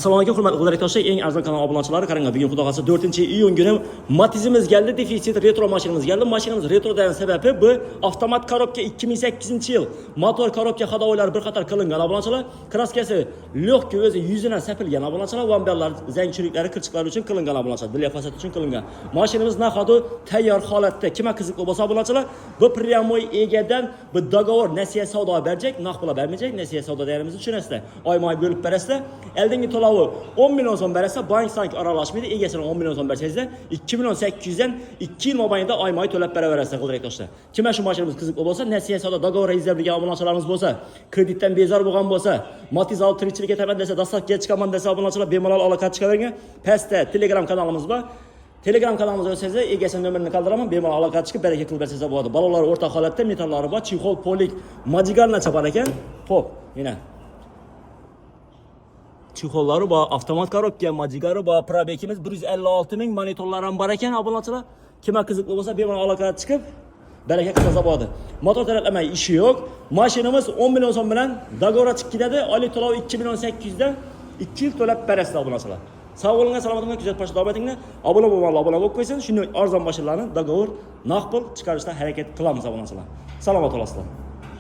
Assalomu alaykum hurmatli qo'ldalikdoshlar, eng arzon kanal obunachilari, qaranglar, bugun xudo xohlasa 4-iyun kuni Matizimiz keldi, defitsit retro mashinamiz keldi. Mashinamiz retro degan sababi bu avtomat korobka 2008-yil motor korobka hadovoylari bir qator qilingan obunachilar, kraskasi lyoqki o'zi yuzidan sapilgan obunachilar, vamberlar, zangchiliklari, kirchiqlari uchun qilingan obunachilar, dilya fasad uchun qilingan. Mashinamiz nahadu tayyor holatda. Kimga qiziqli bo'lsa obunachilar, bu pryamoy egadan bu dogovor nasiya savdo berajak, naq pula bermayajak, nasiya savdo deganimizni tushunasizlar. Oy-moy bo'lib berasizlar. Eldingi 10 milyon so'm berasa, bank sanki aralashmaydi. Egasini 10 milyon so'm bersangizlar, 2 milyon 800 dan 2 yil mobaynida oy-moy to'lab beraverasizlar qo'ldalikdoshlar. Kimga shu mashinamiz qiziqli bo'lsa, nasiya savdo dogovor rezerviga obunachilarimiz bo'lsa, kreditdan bezor bo'lgan bo'lsa, Matiz olib tirikchilik etaman desa, dastavkaga chiqaman desa, obunachilar bemalol aloqa chiqavergan. Pastda Telegram kanalimiz bor. Telegram kanalımıza o'tsangizlar, egasini nomerini qoldiraman, bemalol aloqa chiqib baraka qilib bersangizlar bo'ladi. Balolar o'rta holatda, metallari bor, chexol, polik, madigarna chapar ekan. Xo'p, mana chexollari bor, avtomat korobka, majigari bor, probekimiz 156 ming, monitorlar ham bor ekan obunachilar. Kimga qiziqli bo'lsa, bemalol aloqa chiqib baraka qilsa bo'ladi. Motor taraflamay ishi yo'q. Mashinamiz 10 million so'm bilan dogovor chiqib ketadi. Oylik to'lov 2 million 800 dan 2 yil to'lab berasizlar obunachilar. Sog' bo'linglar, salomat bo'linglar, kuzatib davom etinglar. Obuna bo'lib qo'ysin. Shunday arzon mashinlarni dogovor naq pul chiqarishda harakat qilamiz obunachilar. Salomat bo'lasizlar.